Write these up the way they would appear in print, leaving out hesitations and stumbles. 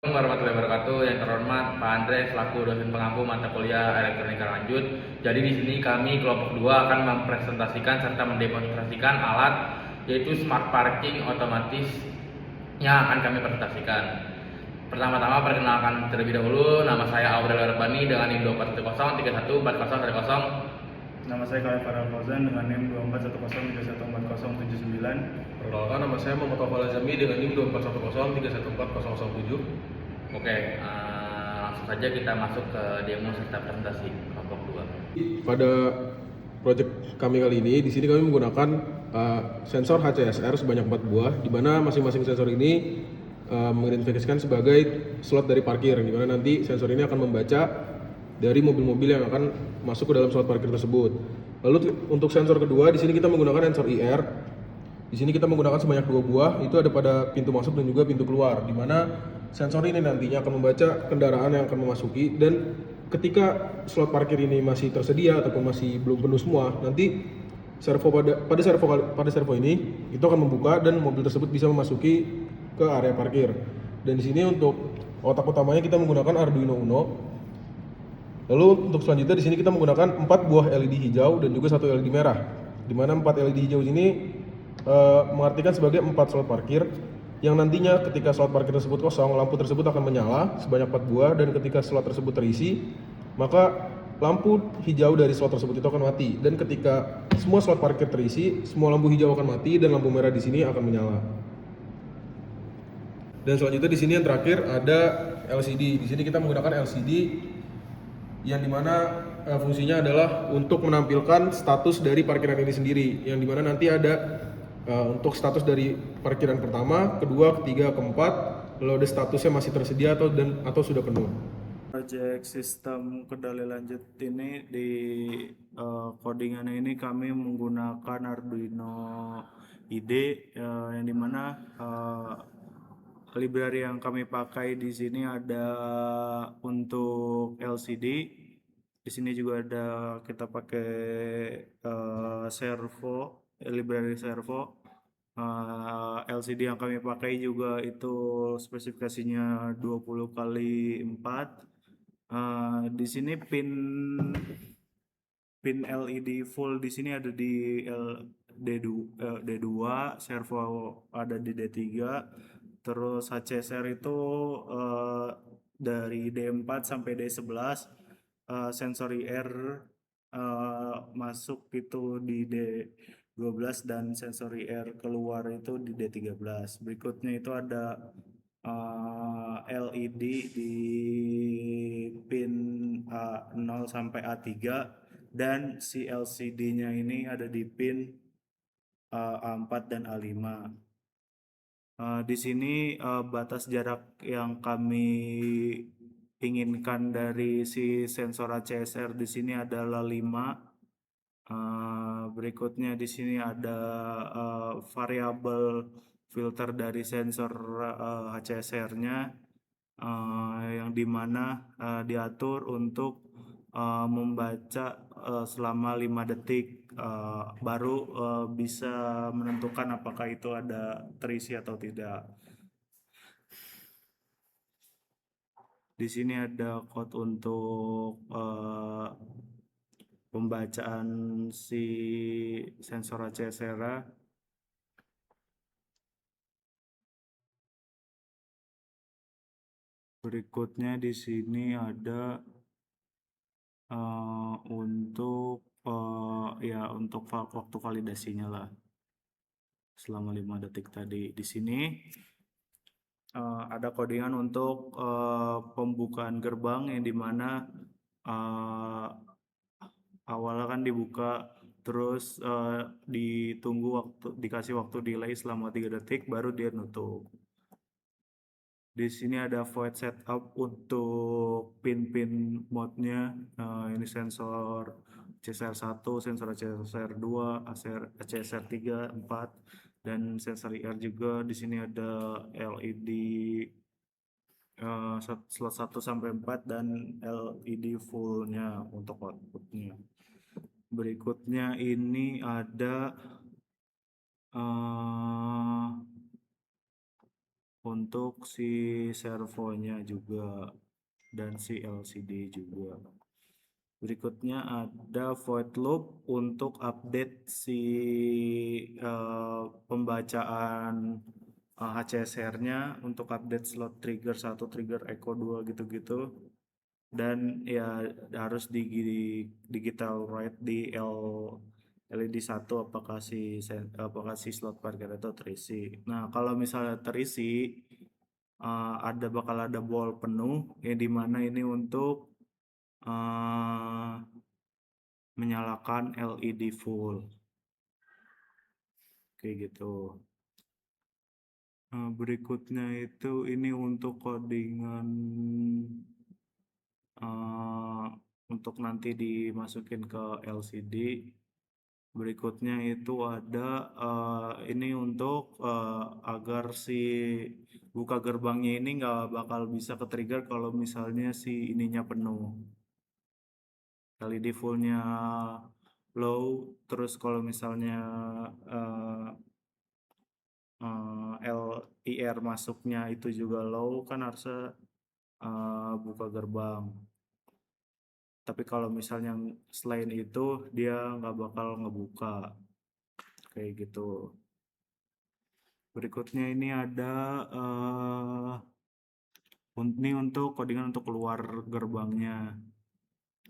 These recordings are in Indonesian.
Assalamualaikum warahmatullahi wabarakatuh. Yang terhormat Pak Andre selaku dosen pengampu mata kuliah elektronika lanjut. Jadi di sini kami kelompok 2 akan mempresentasikan serta mendemonstrasikan alat yaitu smart parking otomatis yang akan kami presentasikan. Pertama-tama perkenalkan terlebih dahulu, nama saya Aurel Arbani dengan NIM 2410314040. Nama saya Khalid Farel Fauzan dengan NIM 2410314039. Perkenalkan, nama saya Muhammad Taufal Azami dengan NIM 2410314007. Oke, langsung saja kita masuk ke demo serta presentasi kelompok 2. Pada proyek kami kali ini, di sini kami menggunakan sensor HCSR sebanyak 4 buah, di mana masing-masing sensor ini mengidentifikasikan sebagai slot dari parkir, di mana nanti sensor ini akan membaca dari mobil-mobil yang akan masuk ke dalam slot parkir tersebut. Lalu untuk sensor kedua, di sini kita menggunakan sensor IR. Di sini kita menggunakan sebanyak 2 buah, itu ada pada pintu masuk dan juga pintu keluar, di mana sensor ini nantinya akan membaca kendaraan yang akan memasuki, dan ketika slot parkir ini masih tersedia ataupun masih belum penuh semua, nanti pada servo ini itu akan membuka dan mobil tersebut bisa memasuki ke area parkir. Dan di sini untuk otak utamanya kita menggunakan Arduino Uno. Lalu untuk selanjutnya di sini kita menggunakan 4 buah LED hijau dan juga 1 LED merah. Di mana 4 LED hijau ini mengartikan sebagai 4 slot parkir yang nantinya ketika slot parkir tersebut kosong, lampu tersebut akan menyala sebanyak 4 buah, dan ketika slot tersebut terisi, maka lampu hijau dari slot tersebut itu akan mati, dan ketika semua slot parkir terisi, semua lampu hijau akan mati dan lampu merah di sini akan menyala. Dan selanjutnya di sini yang terakhir ada LCD. Di sini kita menggunakan LCD yang dimana fungsinya adalah untuk menampilkan status dari parkiran ini sendiri, yang dimana nanti ada untuk status dari parkiran pertama, kedua, ketiga, keempat, lalu ada statusnya masih tersedia atau sudah penuh. Proyek sistem kendali lanjut ini di codingannya ini kami menggunakan Arduino IDE, yang dimana library yang kami pakai di sini ada untuk LCD. Di sini juga ada kita pakai servo, library servo. LCD yang kami pakai juga itu spesifikasinya 20 kali 4. Di sini pin LED full di sini ada di D2, servo ada di D3, terus HCSR itu dari D4 sampai D11, sensor IR masuk itu di D12 dan sensor IR keluar itu di D13. Berikutnya itu ada LED di pin A0 sampai A3, dan si LCD-nya ini ada di pin A4 dan A5. Di sini batas jarak yang kami inginkan dari si sensor HCSR di sini adalah 5. Berikutnya di sini ada variabel filter dari sensor HCSR-nya, yang dimana diatur untuk membaca selama 5 detik, baru bisa menentukan apakah itu ada terisi atau tidak. Di sini ada code untuk pembacaan si sensor HCSR. Berikutnya di sini ada untuk untuk waktu validasinya lah selama 5 detik tadi. Di sini ada codingan untuk pembukaan gerbang, yang dimana awalnya kan dibuka, terus dikasih waktu delay selama 3 detik baru dia nutup. Di sini ada void setup untuk pin-pin mode-nya. Ini sensor CSR1, sensor CSR2, CSR3, 4, dan sensor IR juga. Di sini ada LED slot 1 sampai 4 dan LED full-nya untuk output-nya. Berikutnya ini ada untuk si servonya juga dan si LCD juga. Berikutnya ada void loop untuk update si pembacaan HCSR-nya, untuk update slot trigger 1, trigger echo 2 gitu-gitu. Dan ya harus di digital write di LED 1 apakah si slot parkir itu terisi. Nah, kalau misalnya terisi bakal ada ball penuh ya, di mana ini untuk menyalakan LED full kayak gitu. Berikutnya itu ini untuk codingan untuk nanti dimasukin ke LCD. Berikutnya itu ada ini untuk agar si buka gerbangnya ini nggak bakal bisa ke trigger kalau misalnya si ininya penuh. LED fullnya low, terus kalau misalnya LIR masuknya itu juga low, kan harusnya buka gerbang. Tapi kalau misalnya selain itu dia nggak bakal ngebuka kayak gitu. Berikutnya ini ada ini untuk codingan untuk keluar gerbangnya.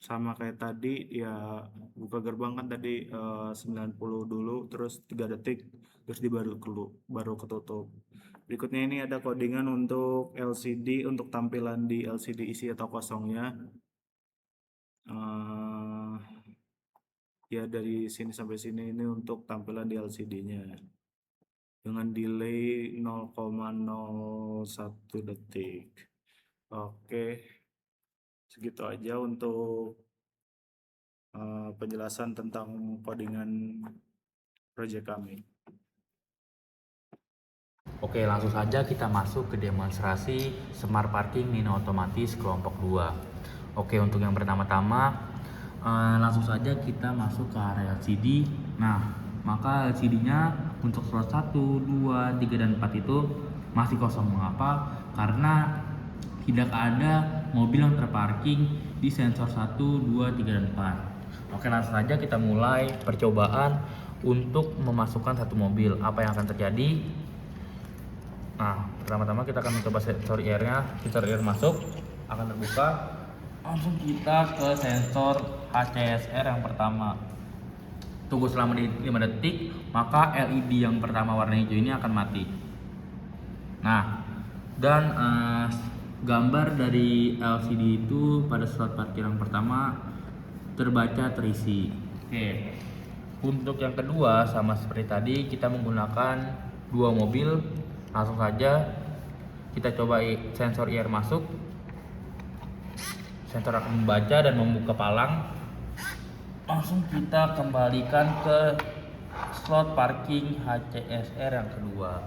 Sama kayak tadi ya, buka gerbang kan tadi 90 dulu, terus 3 detik, terus baru ketutup. Berikutnya ini ada codingan untuk LCD, untuk tampilan di LCD isi atau kosongnya. Ya dari sini sampai sini ini untuk tampilan di LCD-nya dengan delay 0,01 detik. Oke, segitu aja untuk penjelasan tentang codingan project kami. Oke, langsung saja kita masuk ke demonstrasi Smart Parking Mini Otomatis kelompok 2. Oke, untuk yang pertama-tama langsung saja kita masuk ke area LCD. Nah, maka LCD-nya untuk slot 1, 2, 3, dan 4 itu masih kosong. Mengapa? Karena tidak ada mobil yang terparking di sensor 1, 2, 3, dan 4. Oke, langsung saja kita mulai percobaan untuk memasukkan satu mobil. Apa yang akan terjadi? Nah, pertama-tama kita akan mencoba sensor IR-nya. Sensor IR masuk, akan terbuka. Langsung kita ke sensor HCSR yang pertama. Tunggu selama 5 detik, maka LED yang pertama warna hijau ini akan mati. Nah, dan gambar dari LCD itu pada slot parkir yang pertama terbaca terisi. Oke. Untuk yang kedua sama seperti tadi, kita menggunakan dua mobil. Langsung saja kita coba sensor IR masuk. Sensor akan membaca dan membuka palang. Langsung kita kembalikan ke slot parking HCSR yang kedua.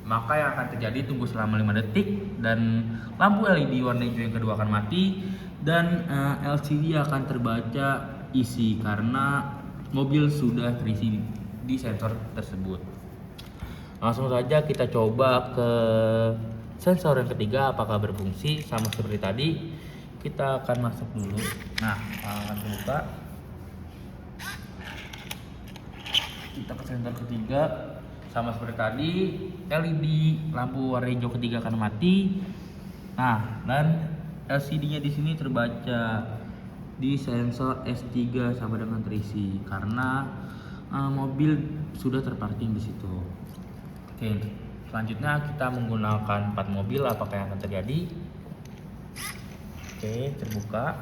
Maka yang akan terjadi, tunggu selama 5 detik dan lampu LED warna hijau yang kedua akan mati, dan LCD akan terbaca isi karena mobil sudah terisi di sensor tersebut. Langsung saja kita coba ke sensor yang ketiga apakah berfungsi. Sama seperti tadi, kita akan masuk dulu. Nah, akan terbuka. Kita ke sensor ketiga, sama seperti tadi, LED lampu warna hijau ketiga akan mati. Nah, dan LCD-nya di sini terbaca di sensor S3 sama dengan terisi karena mobil sudah terparking di situ. Oke, selanjutnya kita menggunakan 4 mobil. Apakah yang akan terjadi? Oke, terbuka.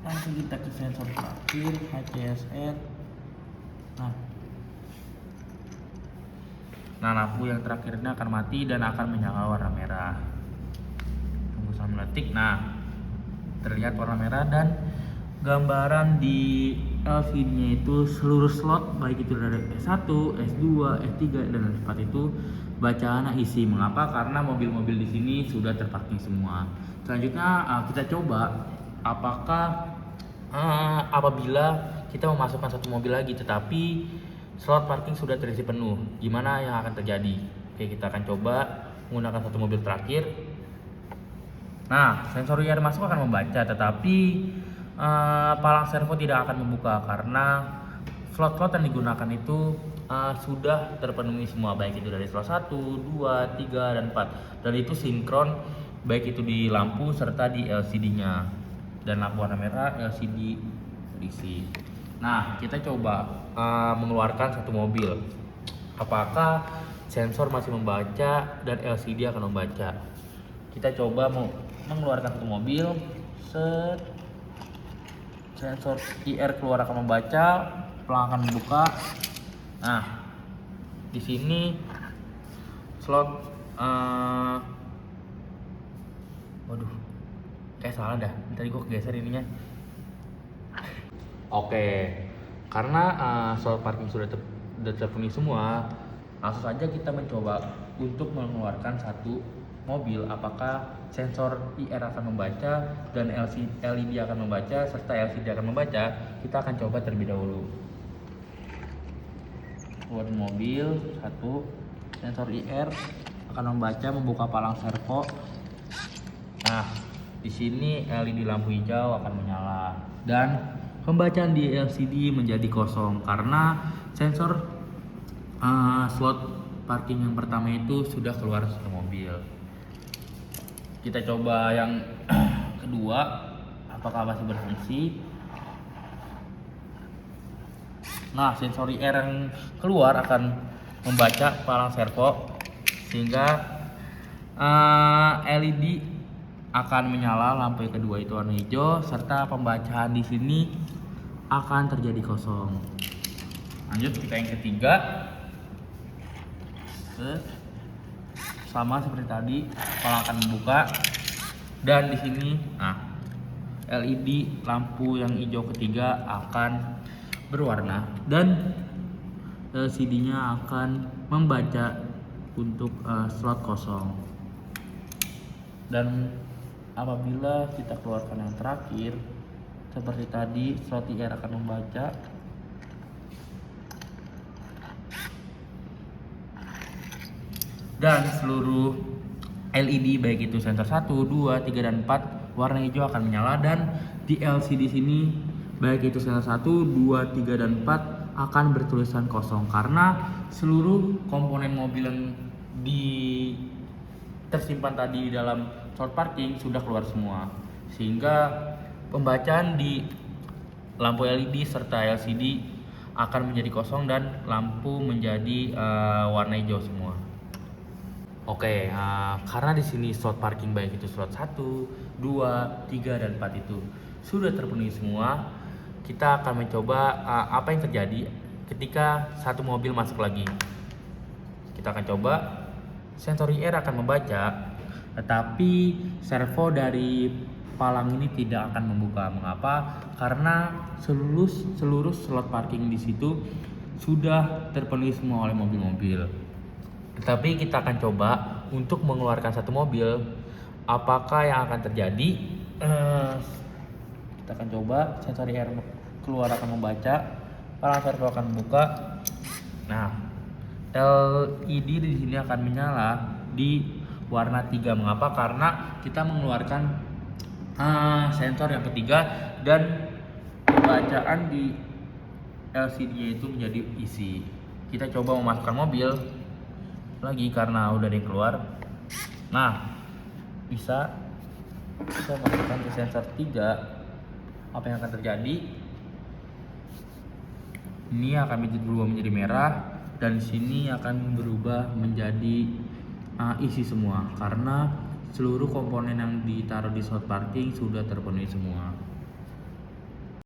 Langsung kita ke sensor parkir HCSR. Nah, lampu yang terakhir ini akan mati dan akan menyala warna merah. Tunggu selama detik. Nah, terlihat warna merah dan gambaran di LCD-nya itu seluruh slot baik itu dari S1, S2, S3 dan S4 itu bacaannya isi. Mengapa? Karena mobil-mobil di sini sudah terparking semua. Selanjutnya kita coba apakah apabila kita memasukkan satu mobil lagi tetapi slot parking sudah terisi penuh, gimana yang akan terjadi? Oke, kita akan coba menggunakan satu mobil terakhir. Nah, sensor IR masuk akan membaca, tetapi palang servo tidak akan membuka karena slot-slot yang digunakan itu sudah terpenuhi semua, baik itu dari slot 1, 2, 3, dan 4. Dan itu sinkron baik itu di lampu serta di LCD-nya. Dan lampu warna merah LCD diisi. Nah, kita coba mengeluarkan satu mobil. Apakah sensor masih membaca dan LCD akan membaca? Kita coba mengeluarkan satu mobil. Set. Sensor IR keluar akan membaca, pelang akan membuka. Nah, di sini slot waduh, kayak salah dah. Tadi gua kegeser ininya. Oke, karena slot parking sudah terpenuhi semua, langsung saja kita mencoba untuk mengeluarkan satu mobil. Apakah sensor IR akan membaca dan LED akan membaca serta LCD akan membaca? Kita akan coba terlebih dahulu. Keluar mobil satu, sensor IR akan membuka palang servo. Nah, di sini LED lampu hijau akan menyala dan pembacaan di LCD menjadi kosong karena sensor slot parking yang pertama itu sudah keluar satu mobil. Kita coba yang kedua, apakah masih berfungsi. Nah, sensor IR yang keluar akan membaca palang servo sehingga LED akan menyala, lampu yang kedua itu warna hijau serta pembacaan di sini akan terjadi kosong. Lanjut kita yang ketiga. Sama seperti tadi, palang akan membuka dan di sini LED lampu yang hijau ketiga akan berwarna dan LCD-nya akan membaca untuk slot kosong. Dan apabila kita keluarkan yang terakhir seperti tadi, slot IR akan membaca. Dan seluruh LED baik itu sensor 1, 2, 3, dan 4 warna hijau akan menyala dan di LCD sini baik itu sensor 1, 2, 3, dan 4 akan bertulisan kosong karena seluruh komponen mobil yang tersimpan tadi di dalam slot parking sudah keluar semua, sehingga pembacaan di lampu LED serta LCD akan menjadi kosong dan lampu menjadi warna hijau semua. Oke, karena di sini slot parking baik itu slot 1, 2, 3, dan 4 itu sudah terpenuhi semua, kita akan mencoba apa yang terjadi ketika satu mobil masuk lagi. Kita akan coba, sensor IR akan membaca, tetapi servo dari palang ini tidak akan membuka. Mengapa? Karena seluruh slot parking di situ sudah terpenuhi semua oleh mobil-mobil. Tetapi kita akan coba untuk mengeluarkan satu mobil, apakah yang akan terjadi? Kita akan coba, sensor IR keluar akan membaca, palang servo akan membuka. Nah, LED di sini akan menyala di warna 3. Mengapa? Karena kita mengeluarkan sensor yang ketiga dan pembacaan di LCD-nya itu menjadi isi. Kita coba memasukkan mobil lagi karena udah ada yang keluar. Nah, bisa masukkan ke sensor 3. Apa yang akan terjadi? Ini akan berubah menjadi merah dan sini akan berubah menjadi isi semua karena seluruh komponen yang ditaruh di slot parking sudah terpenuhi semua.